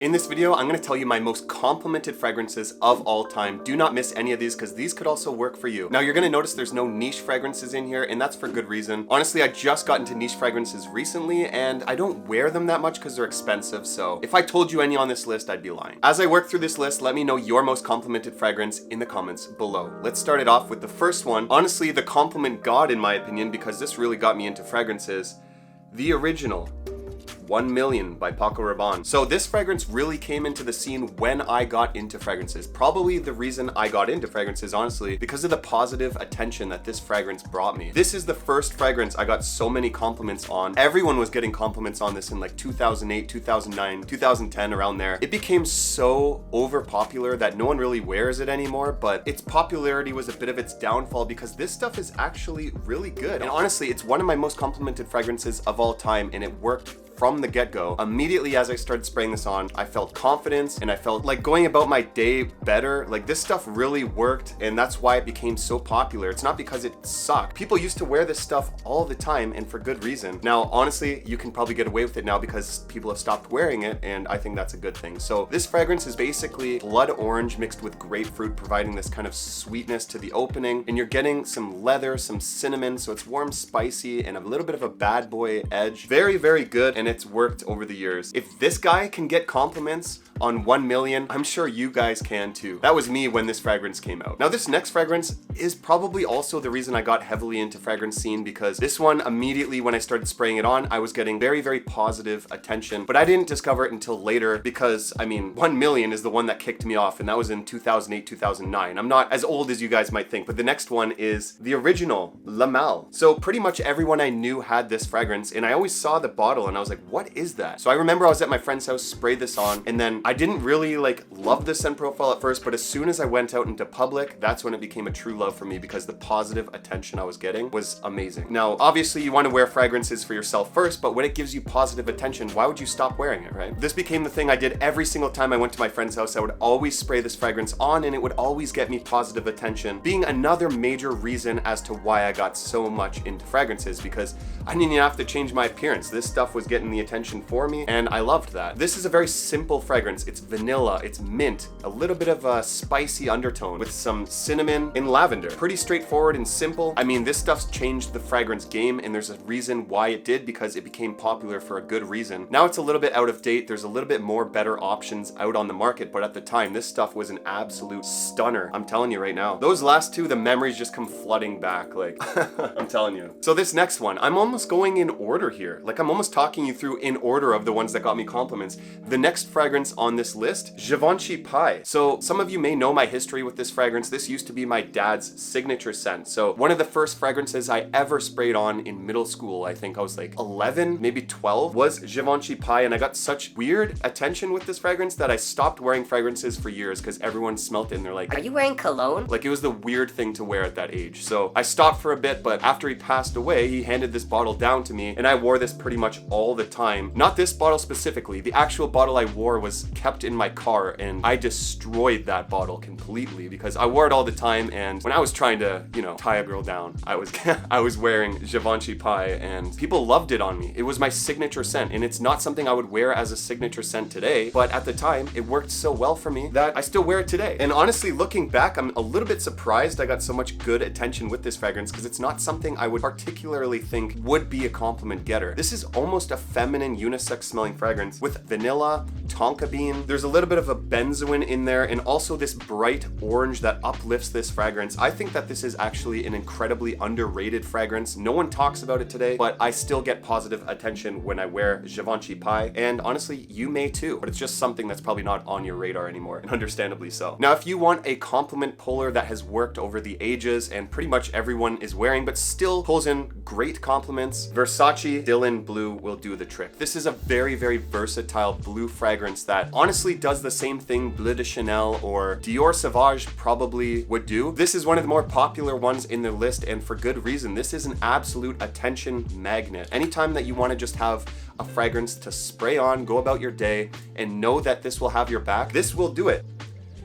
In this video, I'm going to tell you my most complimented fragrances of all time. Do not miss any of these because these could also work for you. Now you're going to notice there's no niche fragrances in here, and that's for good reason. Honestly, I just got into niche fragrances recently and I don't wear them that much because they're expensive, so if I told you any on this list, I'd be lying. As I work through this list, let me know your most complimented fragrance in the comments below. Let's start it off with the first one. Honestly, the compliment god in my opinion, because this really got me into fragrances. The original 1 Million by Paco Rabanne. So this fragrance really came into the scene when I got into fragrances. Probably the reason I got into fragrances, honestly, because of the positive attention that this fragrance brought me. This is the first fragrance I got so many compliments on. Everyone was getting compliments on this in like 2008, 2009, 2010, around there. It became so over popular that no one really wears it anymore, but its popularity was a bit of its downfall because this stuff is actually really good. And honestly, it's one of my most complimented fragrances of all time, and it worked from the get-go. Immediately as I started spraying this on, I felt confidence and I felt like going about my day better. Like this stuff really worked, and that's why it became so popular. It's not because it sucked. People used to wear this stuff all the time, and for good reason. Now, honestly, you can probably get away with it now because people have stopped wearing it, and I think that's a good thing. So this fragrance is basically blood orange mixed with grapefruit, providing this kind of sweetness to the opening, and you're getting some leather, some cinnamon, so it's warm, spicy, and a little bit of a bad boy edge. Very, very good, and it's worked over the years. If this guy can get compliments on 1 million, I'm sure you guys can too. That was me when this fragrance came out. Now this next fragrance is probably also the reason I got heavily into fragrance scene, because this one, immediately when I started spraying it on, I was getting very, very positive attention, but I didn't discover it until later because, I mean, 1 million is the one that kicked me off, and that was in 2008, 2009. I'm not as old as you guys might think, but the next one is the original Le Male. So pretty much everyone I knew had this fragrance, and I always saw the bottle and I was like, what is that? So I remember I was at my friend's house, sprayed this on, and then I didn't really love the scent profile at first, but as soon as I went out into public, that's when it became a true love for me, because the positive attention I was getting was amazing. Now, obviously you want to wear fragrances for yourself first, but when it gives you positive attention, why would you stop wearing it, right? This became the thing I did every single time I went to my friend's house. I would always spray this fragrance on, and it would always get me positive attention, being another major reason as to why I got so much into fragrances, because I didn't even have to change my appearance. This stuff was getting the attention for me, and I loved that. This is a very simple fragrance. It's vanilla, it's mint, a little bit of a spicy undertone with some cinnamon and lavender. Pretty straightforward and simple. I mean, this stuff's changed the fragrance game, and there's a reason why it did, because it became popular for a good reason. Now it's a little bit out of date. There's a little bit more better options out on the market, but at the time, this stuff was an absolute stunner. I'm telling you right now. Those last two, the memories just come flooding back, like, I'm telling you. So this next one, I'm almost going in order here. Like, I'm almost talking you through in order of the ones that got me compliments. The next fragrance on this list, Givenchy Pi. So some of you may know my history with this fragrance. This used to be my dad's signature scent. So one of the first fragrances I ever sprayed on in middle school, I think I was like 11, maybe 12, was Givenchy Pi, and I got such weird attention with this fragrance that I stopped wearing fragrances for years because everyone smelt it and they're like, "Are you wearing cologne?" Like, it was the weird thing to wear at that age. So I stopped for a bit, but after he passed away, he handed this bottle down to me, and I wore this pretty much all the time. Not this bottle specifically. The actual bottle I wore was kept in my car, and I destroyed that bottle completely because I wore it all the time, and when I was trying to, you know, tie a girl down, I was I was wearing Givenchy Pi, and people loved it on me. It was my signature scent, and it's not something I would wear as a signature scent today, but at the time, it worked so well for me that I still wear it today. And honestly, looking back, I'm a little bit surprised I got so much good attention with this fragrance, because it's not something I would particularly think would be a compliment getter. This is almost a feminine unisex smelling fragrance with vanilla, tonka bean. There's a little bit of a benzoin in there, and also this bright orange that uplifts this fragrance. I think that this is actually an incredibly underrated fragrance. No one talks about it today, but I still get positive attention when I wear Givenchy Pi, and honestly, you may too, but it's just something that's probably not on your radar anymore, and understandably so. Now, if you want a compliment puller that has worked over the ages and pretty much everyone is wearing, but still pulls in great compliments, Versace Dylan Blue will do the trick. This is a very, very versatile blue fragrance that honestly does the same thing Bleu de Chanel or Dior Sauvage probably would do. This is one of the more popular ones in the list, and for good reason. This is an absolute attention magnet. Anytime that you want to just have a fragrance to spray on, go about your day, and know that this will have your back, this will do it.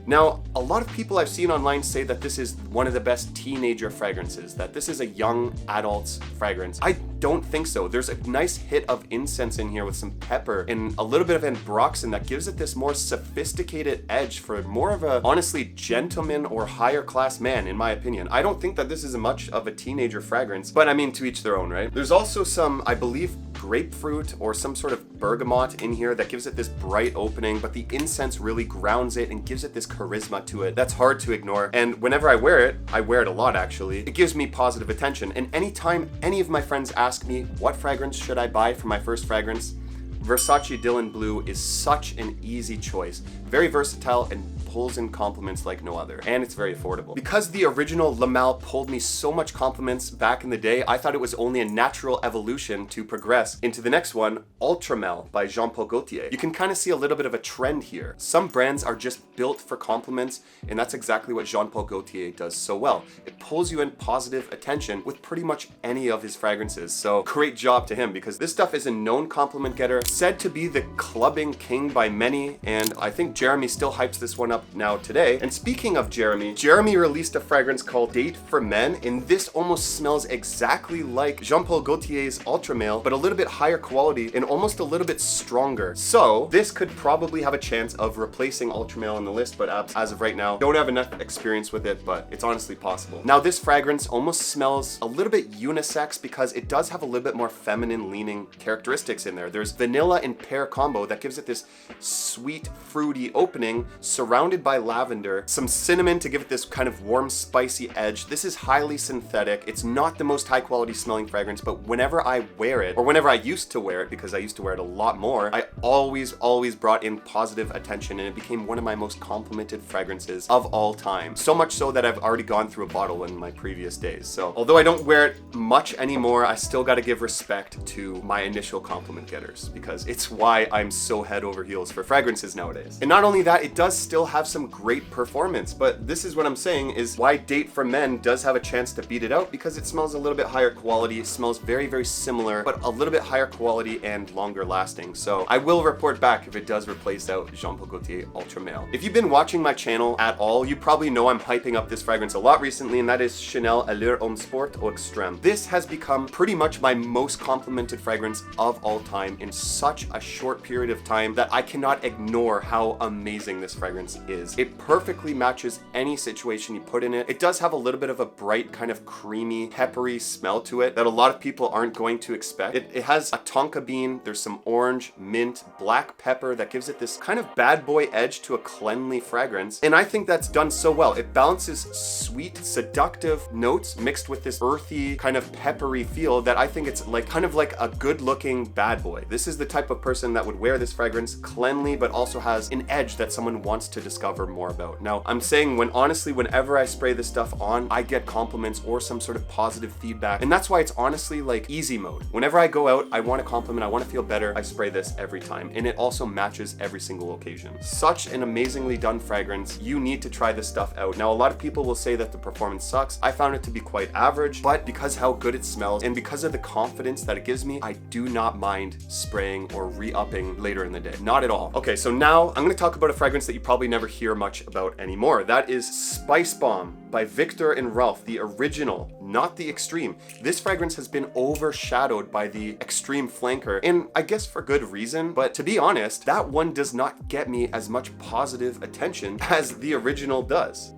Now, a lot of people I've seen online say that this is one of the best teenager fragrances, that this is a young adult's fragrance. I don't think so. There's a nice hit of incense in here with some pepper and a little bit of ambroxan that gives it this more sophisticated edge for more of a, honestly, gentleman or higher class man, in my opinion. I don't think that this is much of a teenager fragrance, but I mean, to each their own, right? There's also some, I believe, grapefruit or some sort of bergamot in here that gives it this bright opening, but the incense really grounds it and gives it this charisma to it that's hard to ignore. And whenever I wear it a lot actually, it gives me positive attention. And anytime any of my friends ask me what fragrance should I buy for my first fragrance, Versace Dylan Blue is such an easy choice. Very versatile and pulls in compliments like no other, and it's very affordable. Because the original Le Male pulled me so much compliments back in the day, I thought it was only a natural evolution to progress into the next one, Ultra Male by Jean-Paul Gaultier. You can kind of see a little bit of a trend here. Some brands are just built for compliments, and that's exactly what Jean-Paul Gaultier does so well. It pulls you in positive attention with pretty much any of his fragrances, so great job to him, because this stuff is a known compliment getter, said to be the clubbing king by many, and I think Jeremy still hypes this one up now today. And speaking of Jeremy released a fragrance called Date for Men, and this almost smells exactly like Jean-Paul Gaultier's Ultra Male, but a little bit higher quality and almost a little bit stronger. So this could probably have a chance of replacing Ultra Male on the list, but as of right now, don't have enough experience with it, but it's honestly possible. Now this fragrance almost smells a little bit unisex because it does have a little bit more feminine leaning characteristics in there. There's vanilla and pear combo that gives it this sweet, fruity opening surrounded by lavender, some cinnamon to give it this kind of warm, spicy edge. This is highly synthetic. It's not the most high quality smelling fragrance, but whenever I wear it, or whenever I used to wear it, because I used to wear it a lot more, I always brought in positive attention, and it became one of my most complimented fragrances of all time. So much so that I've already gone through a bottle in my previous days. So although I don't wear it much anymore, I still gotta give respect to my initial compliment getters, because it's why I'm so head over heels for fragrances nowadays. And not only that, it does still have some great performance, but this is what I'm saying is why Date for Men does have a chance to beat it out, because it smells a little bit higher quality. It smells very, very similar, but a little bit higher quality and longer lasting. So I will report back if it does replace out Jean-Paul Gaultier Ultra Male. If you've been watching my channel at all, you probably know I'm hyping up this fragrance a lot recently, and that is Chanel Allure Homme Sport au Extrême. This has become pretty much my most complimented fragrance of all time in such a short period of time that I cannot ignore how amazing this fragrance is. It perfectly matches any situation you put in it. It does have a little bit of a bright, kind of creamy, peppery smell to it that a lot of people aren't going to expect. It has a tonka bean, there's some orange, mint, black pepper that gives it this kind of bad boy edge to a cleanly fragrance, and I think that's done so well. It balances sweet, seductive notes mixed with this earthy, kind of peppery feel that I think it's like kind of like a good looking bad boy. This is the type of person that would wear this fragrance cleanly, but also has an edge that someone wants to discover more about. Now, I'm saying honestly, whenever I spray this stuff on, I get compliments or some sort of positive feedback. And that's why it's honestly like easy mode. Whenever I go out, I want a compliment, I want to feel better, I spray this every time. And it also matches every single occasion. Such an amazingly done fragrance. You need to try this stuff out. Now, a lot of people will say that the performance sucks. I found it to be quite average, but because how good it smells and because of the confidence that it gives me, I do not mind spraying or re-upping later in the day. Not at all. Okay, so now I'm going to talk about a fragrance that you probably never hear much about anymore. That is Spicebomb by Viktor and Rolf, the original, not the extreme. This fragrance has been overshadowed by the extreme flanker, and I guess for good reason, but to be honest, that one does not get me as much positive attention as the original does.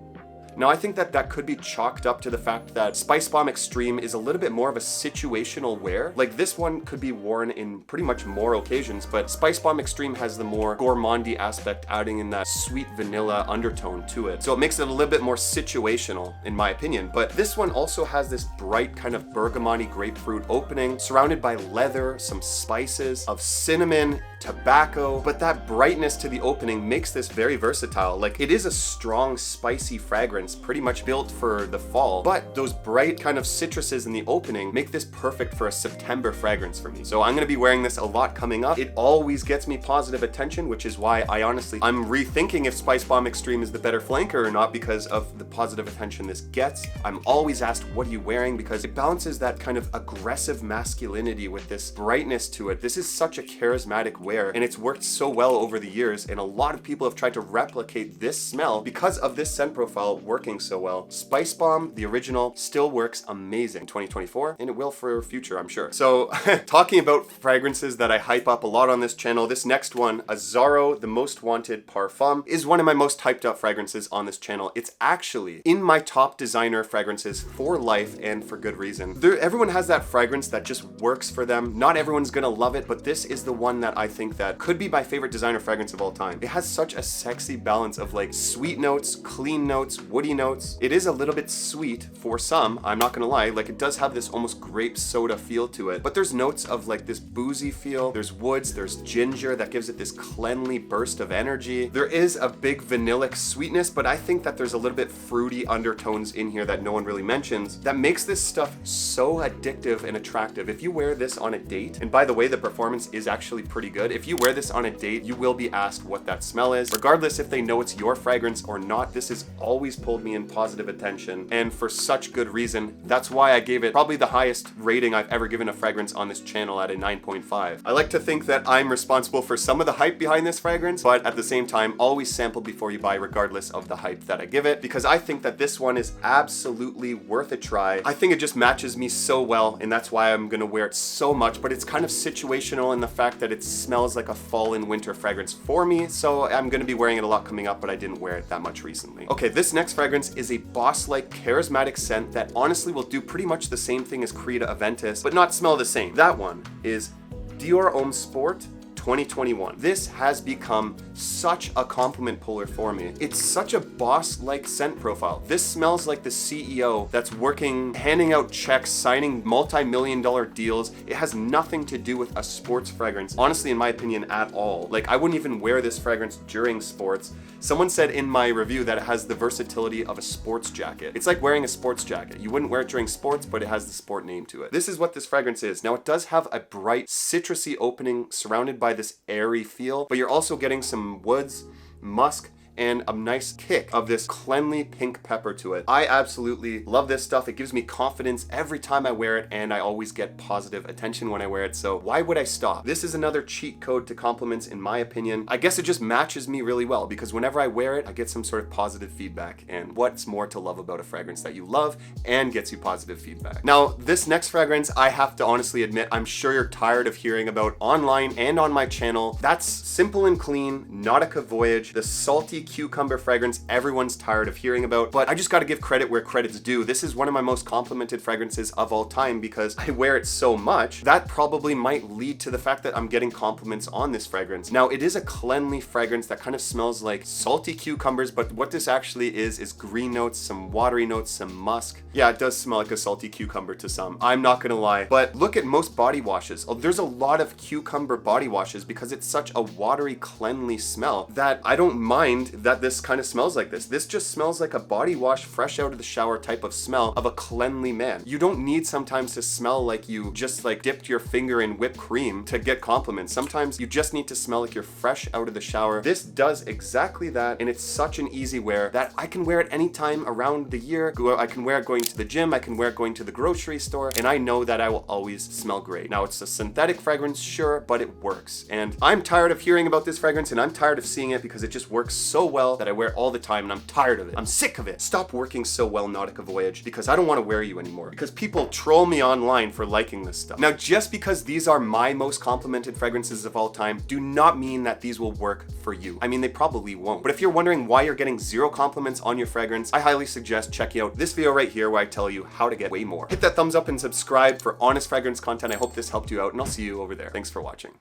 Now, I think that could be chalked up to the fact that Spicebomb Extreme is a little bit more of a situational wear. Like, this one could be worn in pretty much more occasions, but Spicebomb Extreme has the more gourmandy aspect, adding in that sweet vanilla undertone to it. So it makes it a little bit more situational, in my opinion. But this one also has this bright kind of bergamot grapefruit opening, surrounded by leather, some spices of cinnamon, tobacco, but that brightness to the opening makes this very versatile. Like, it is a strong, spicy fragrance, fragrance, pretty much built for the fall, but those bright kind of citruses in the opening make this perfect for a September fragrance for me. So I'm gonna be wearing this a lot coming up. It always gets me positive attention, which is why I'm rethinking if Spicebomb Extreme is the better flanker or not because of the positive attention this gets. I'm always asked, what are you wearing? Because it balances that kind of aggressive masculinity with this brightness to it. This is such a charismatic wear, and it's worked so well over the years, and a lot of people have tried to replicate this smell because of this scent profile working so well. Spicebomb, the original, still works amazing in 2024, and it will for future, I'm sure. So talking about fragrances that I hype up a lot on this channel, this next one, Azzaro, the Most Wanted Parfum, is one of my most hyped up fragrances on this channel. It's actually in my top designer fragrances for life, and for good reason. Everyone has that fragrance that just works for them. Not everyone's gonna love it, but this is the one that I think that could be my favorite designer fragrance of all time. It has such a sexy balance of like sweet notes, clean notes, woody notes. It is a little bit sweet for some, I'm not gonna lie. Like, it does have this almost grape soda feel to it, but there's notes of like this boozy feel. There's woods, there's ginger that gives it this cleanly burst of energy. There is a big vanillic sweetness, but I think that there's a little bit fruity undertones in here that no one really mentions that makes this stuff so addictive and attractive. If you wear this on a date, and by the way, the performance is actually pretty good. If you wear this on a date, you will be asked what that smell is. Regardless if they know it's your fragrance or not, this has always pulled me in positive attention, and for such good reason. That's why I gave it probably the highest rating I've ever given a fragrance on this channel at a 9.5. I like to think that I'm responsible for some of the hype behind this fragrance, but at the same time, always sample before you buy regardless of the hype that I give it, because I think that this one is absolutely worth a try. I think it just matches me so well, and that's why I'm gonna wear it so much, but it's kind of situational in the fact that it smells like a fall and winter fragrance for me, so I'm gonna be wearing it a lot coming up, but I didn't wear it that much recently. Okay, this next fragrance is a boss-like charismatic scent that honestly will do pretty much the same thing as Creed Aventus, but not smell the same. That one is Dior Homme Sport 2021. This has become such a compliment puller for me. It's such a boss-like scent profile. This smells like the CEO that's working, handing out checks, signing multi-million-dollar deals. It has nothing to do with a sports fragrance, honestly, in my opinion, at all. Like, I wouldn't even wear this fragrance during sports. Someone said in my review that it has the versatility of a sports jacket. It's like wearing a sports jacket. You wouldn't wear it during sports, but it has the sport name to it. This is what this fragrance is. Now, it does have a bright, citrusy opening surrounded by this airy feel, but you're also getting some woods, musk, and a nice kick of this cleanly pink pepper to it. I absolutely love this stuff. It gives me confidence every time I wear it, and I always get positive attention when I wear it, so why would I stop? This is another cheat code to compliments, in my opinion. I guess it just matches me really well, because whenever I wear it, I get some sort of positive feedback, and what's more to love about a fragrance that you love and gets you positive feedback? Now, this next fragrance, I have to honestly admit, I'm sure you're tired of hearing about online and on my channel. That's Simple and Clean Nautica Voyage, the salty cucumber fragrance everyone's tired of hearing about, but I just gotta give credit where credit's due. This is one of my most complimented fragrances of all time because I wear it so much. That probably might lead to the fact that I'm getting compliments on this fragrance. Now, it is a cleanly fragrance that kind of smells like salty cucumbers, but what this actually is green notes, some watery notes, some musk. Yeah, it does smell like a salty cucumber to some, I'm not gonna lie, but look at most body washes. There's a lot of cucumber body washes because it's such a watery, cleanly smell that I don't mind that this kind of smells like this. This just smells like a body wash fresh out of the shower type of smell of a cleanly man. You don't need sometimes to smell like you just like dipped your finger in whipped cream to get compliments. Sometimes you just need to smell like you're fresh out of the shower. This does exactly that, and it's such an easy wear that I can wear it anytime around the year. I can wear it going to the gym, I can wear it going to the grocery store, and I know that I will always smell great. Now, it's a synthetic fragrance, sure, but it works. And I'm tired of hearing about this fragrance, and I'm tired of seeing it because it just works so well that I wear all the time, and I'm tired of it. I'm sick of it. Stop working so well, Nautica Voyage, because I don't want to wear you anymore. Because people troll me online for liking this stuff. Now, just because these are my most complimented fragrances of all time, do not mean that these will work for you. I mean, they probably won't. But if you're wondering why you're getting 0 compliments on your fragrance, I highly suggest checking out this video right here where I tell you how to get way more. Hit that thumbs up and subscribe for honest fragrance content. I hope this helped you out, and I'll see you over there. Thanks for watching.